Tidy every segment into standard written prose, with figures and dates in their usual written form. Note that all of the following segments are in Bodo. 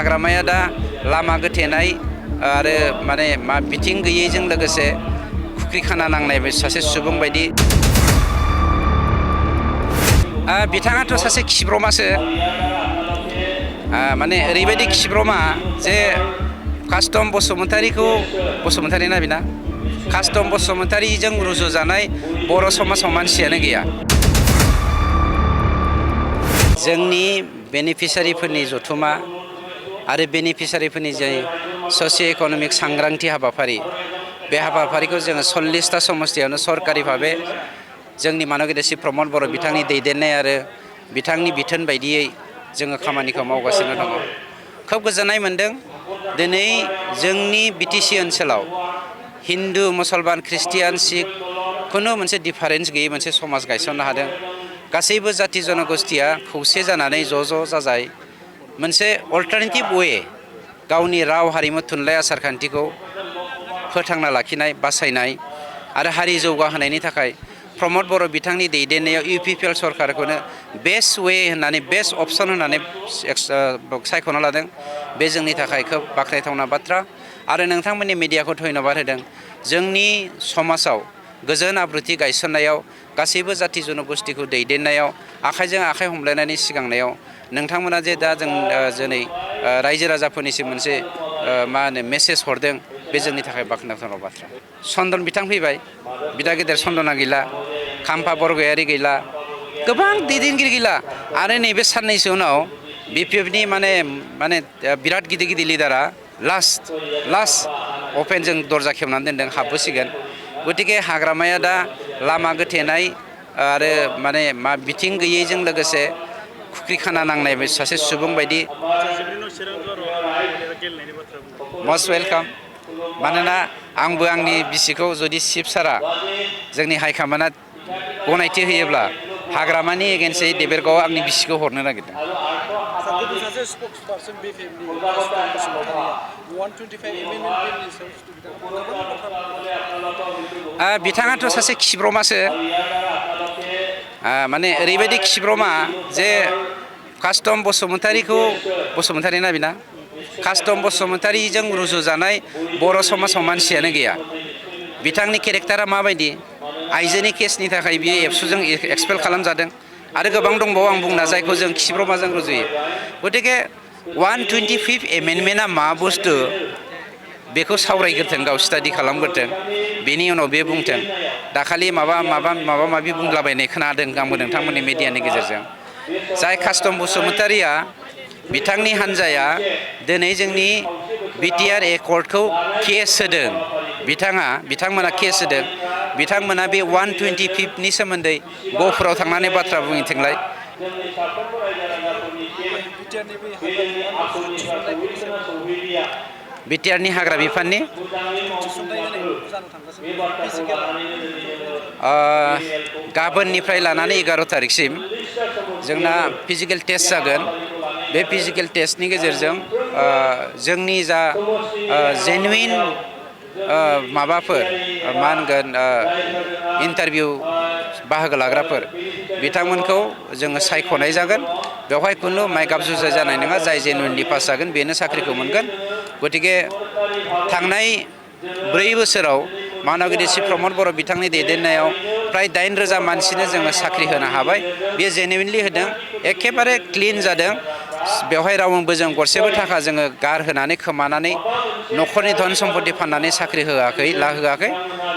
हाग्रामाया दा लामा गोथेनाय आरो माने मा बिथिं गैयैजों लोगोसे खुख्रि खाना नांनाय सासे सुबुं बायदि बिथाङाथ' सासे खिब्रमासो माने ओरैबायदि खिब्रमा जे कास्टम बसुमतारी ना बिना कास्टम बसुमतारीजों रुजुजानाय बर' समाजाव मानसियानो गैया। जोंनि बेनिफिसारिफोरनि जथुमा आरो बेनिफिसारिफोरनि जे ससिय' इक'नमिक सांग्रांथि हाबाफारि बे हाबाफारिखौ जोङो 40टा समस्थियावनो सरकारि भाबै जोंनि मानगेदेसि प्रमद बर' बिथांनि दैदेननाय आरो बिथांनि बिथोन बायदियै जोङो खामानिखौ मावगासिनो दङ। खोब गोजोननाय मोन्दों दिनै जोंनि बिटिसि ओनसोलाव हिन्दु मुसलमान ख्रिस्टियान सिख खुनु मोनसे डिफारेन्स गैयै मोनसे समाज गायसननो हादों। गासैबो जाथि जनगोष्ठीया खौसे जानानै ज' जाजाय मोनसे अल्टारनेटिभ वे गावनि राव हारिमु थुनलाइ आसार खान्थिखौ फोथांना लाखिनाय बासायनाय आरो हारि जौगाहोनायनि थाखाय प्रमद बर' बिथांनि दैदेननायाव UPPL सरकारखौनो बेस्ट वे होननानै बेस्ट अपसन होननानै सायख'ना लादों। बे जोंनि थाखाय खोब बाख्नायथावना बाथ्रा आरो नोंथांमोननि मिडियाखौ धन्यबाद होदों। जोंनि समाजाव गोजोन आब्रुथि गायसननायाव गासैबो जाथि जनगोष्ठीखौ दैदेननायाव आखाइजों आखाइ हमलायनानै सिगांनायाव नोंथांमोना जे दा जों दिनै रायजो राजाफोरनिसिम मोनसे मा होनो मेसेज हरदों बे जोंनि थाखाय बाख्नायथाव बाथ्रा। चन्दन बिथां फैबाय, बिदा गेदेर चन्दना गैला, खाम्फा बरगयारी गैला, गोबां दैदेनगिरि गैला आरो नैबे साननैसो उनाव BPFनि माने बिराद गिदिर लिडारा लास्ट अपेन जों दरजा खेवनानै दोनदों, हाबबोसिगोन। गतिके हाग्रामाया दा लामा गोथेनाय आरो माने मा बिथिं गैयैजों लोगोसे खुख्रि खाना नांनाय सासे सुबुं बायदि मस्ट वेलकाम। मानोना आंबो आंनि बिसिखौ जुदि चिफ सारा जोंनि हाइकमान्डआ गनायथि होयोब्ला हाग्रामानि एगेन्स्टै देबेरगावआव आंनि बिसिखौ हरनो नागिरदों। बिथाङाथ' सासे खिब्रमासो माने ओरैबायदि खिब्रमा जे कास्टम बसुमतारी ना बिना कास्टम बसुमतारीजों रुजुजानाय बर' समाजाव मानसियानो गैया। बिथांनि केरेक्टारा माबायदि आइजोनि केसनि थाखाय बियो एबसुजों एक्सपेल खालामजादों आरो गोबां दंबावो आं बुंना जायखौ जों खिब्रमाजों रुजुयो। गतिके 125 एमेन्डमेन्टआ मा बुस्थु बेखौ सावरायग्रोथों, गाव स्टाडि खालामग्रोथों, बेनि उनाव बे बुंथों। दाखालि माबा माबि बुंलाबायनाय खोनादों आंबो नोंथांमोननि मिडियानि गेजेरजों। जाय कास्टम बसुमतारीया बिथांनि हान्जाया दिनै जोंनि BTR एकर्डखौ केस होदों, बिथांमोना केस होदों। बिथांमोना बे 125नि सोमोन्दै गहपुराव थांनानै बाथ्रा बुंहैथोंलाय। BTRनि हाग्रा बिफाननि गाबोननिफ्राय लानानै 11 तारिखसिम जोंना फिजिकेल टेस्ट जागोन। बे फिजिकेल टेस्टनि गेजेरजों जोंनि जा जेनुइन माबाफोर मा होनगोन इन्टारभिउ बाहागो लाग्राफोर बिथांमोनखौ जोङो सायख'नाय जागोन। बेवहाय खुनु माइगाब जुजाय जानाय नङा। जाय जेनुइनलि पास जागोन बेनो साख्रिखौ मोनगोन। गतिके थांनाय 4 बोसोराव मानगेदेसि प्रमद बर' बिथांनि दैदेननायाव फ्राय 8,000 मानसिनो जोङो साख्रि होनो हाबाय। बेयो जेनुइनलि होदों, एखेबारे क्लिन जादों। बेवहाय रावनोबो जों गरसेबो थाखा जोङो गारहोनानै खोमानानै न'खरनि धन सम्पति फाननानै साख्रि होआखै।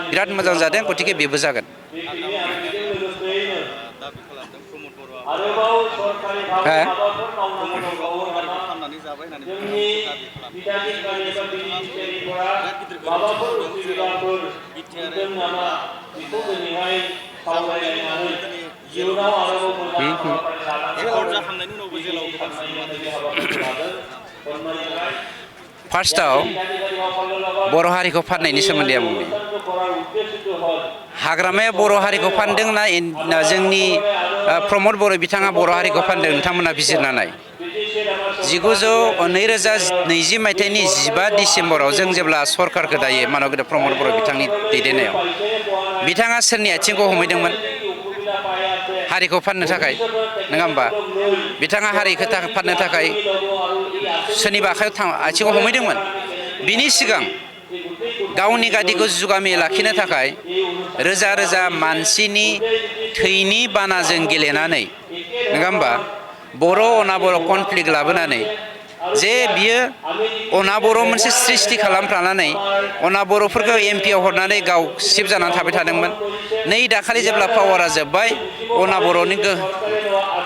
बिराद मोजां जादों। गतिके बेबो जागोन। फार्स्टआव बर' हारिखौ फाननायनि सोमोन्दै आं बुंनि। हाग्रामाया बर' हारिखौ फानदों ना जोंनि प्रमद बर' बिथाङा बर' हारिखौ फानदों नोंथांमोना बिजिरना नाय। 2020 मायथाइनि 15 डिसेम्बराव जों जेब्ला सरकारखौ दायो मानगेदेर प्रमद बर' बिथांनि दैदेननायाव बिथाङा सोरनि आथिंखौ हमहैदोंमोन? हारिखौ फाननो थाखाय, नङा होमबा? बिथाङा हारिखौ फाननो थाखाय सोरनिबा आथिङाव हमहैदोंमोन बिनि सिगां गावनि गादिखौ जुगामि लाखिनो थाखाय रोजा रोजा मानसिनि थैनि बानाजों गेलेनानै नङा होमबा बर' अनाबर' कनफ्लिक्ट लाबोनानै जे बियो अनाबर' मोनसे सृष्टि खालामफ्लानानै अनाबर'फोरखौ एमपिआव हरनानै गाव सिफ जानानै थाबाय थादोंमोन नै दाखालि जेब्ला पावारा जोब्बाय अनाबर'नि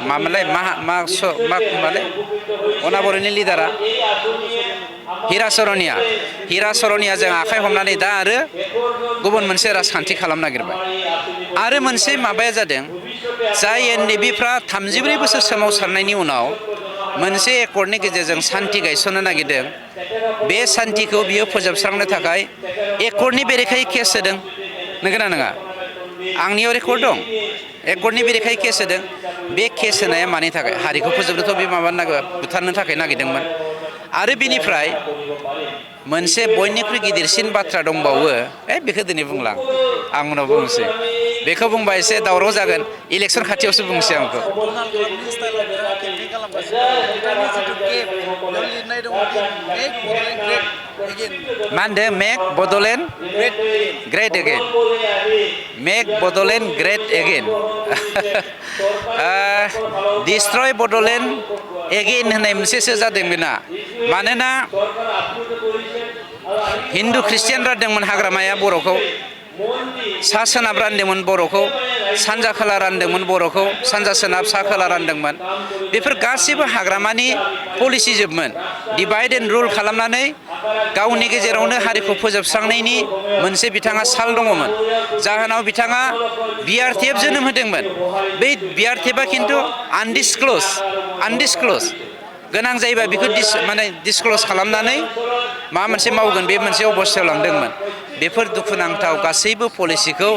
मामोनलाय मामोनलाय अनाबर'नि लिडारा हिरा सरनियाजों आखाइ हमनानै दा आरो गुबुन मोनसे राजखान्थि खालामनो नागिरबाय आरो मोनसे माबाया जादों जाय एनडिएफबिफ्रा 34 बोसोर सोमावसारनायनि उनाव मोनसे एकर्डनि गेजेरजों सान्थि गायसननो नागिरदों बे सान्थिखौ बियो फोजोबस्रांनो थाखाय एकर्डनि बेरेखायै केस होदों नंगौना नङा आंनियाव रेकर्ड दं एकर्डनि बेरेखायै केस होदों बे केस होनाया मानि थाखाय हारिखौ फोजोबनोथ' बे बुथारनो थाखाय नागिरदोंमोन आरो बिनिफ्राय मोनसे बयनिख्रुइ गिदिरसिन बाथ्रा दंबावो बेखौ दिनै बुंला आं उनाव बुंनोसै बेखौ बुंबा एसे दावराव जागोन इलेक्सन खाथियावसो बुंनोसै आं बेखौ मा होनदों make Bodoland great again make Bodoland great again destroy Bodoland again होननाय मोनसेसो जादों बेना मानोना हिन्दु ख्रिस्टियान रानदोंमोन हाग्रामाया बर'खौ सा सोनाब रानदोंमोन बर'खौ सानजा खोला रानदोंमोन बर'खौ सानजा सोनाब सा खोला रानदोंमोन बेफोर गासैबो हाग्रामानि पलिसि जोबमोन डिभाइड एन्ड रुल खालामनानै गावनि गेजेरावनो हारिखौ फोजोबस्रांनायनि मोनसे बिथाङा साल दङमोन जाहोनाव बिथाङा बिआरटिएफ जोनोम होदोंमोन बै बिआरटिएफआ खिन्थु आनडिसक्ल'ज गोनां जायोबा बेखौ डिसक्ल'ज खालामनानै माबा मोनसे मावगोन बे मोनसे अबस्थायाव लांदोंमोन बेफोर दुखुनांथाव गासैबो पलिसिखौ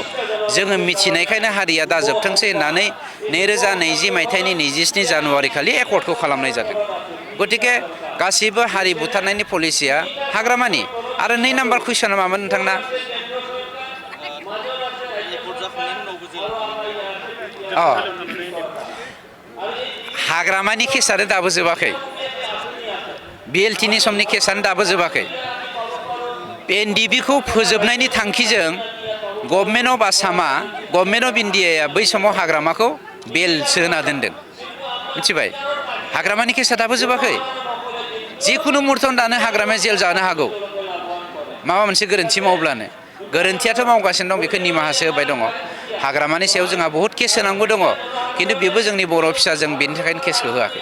जोङो मिथिनायखायनो हारिया दाजोबथोंसै होननानै 2020 मायथाइनि 27 जानुवारि खालि एकर्डखौ खालामनाय जादों गतिके गासैबो हारि बुथारनायनि पलिसिया हाग्रामानि आरो 2 नाम्बार कुइसना मामोन नोंथांना हाग्रामानि केसानो दाबो जोबाखै बिएलटिनि समनि केसानो दाबो जोबाखै एनडिएफबिखौ फोजोबनायनि थांखिजों गभर्नमेन्ट अफ आसामा गभर्नमेन्ट अफ इन्डियाया बै समाव हाग्रामाखौ बेलसो होना दोनदों मिथिबाय हाग्रामानि केसा दाबो जोबाखै जिखुनु मुहुर्तआवनो दानो हाग्रामाया जेल जानो हागौ माबा मोनसे गोरोन्थि मावब्लानो गोरोन्थियाथ' मावगासिनो दं बेखौ निमाहासो होबाय दङ हाग्रामानि सायाव जोंहा बहुद केस होनांगौ दङ खिन्थु बेबो जोंनि बर' फिसा जों बेनि थाखायनो केसखौ होआखै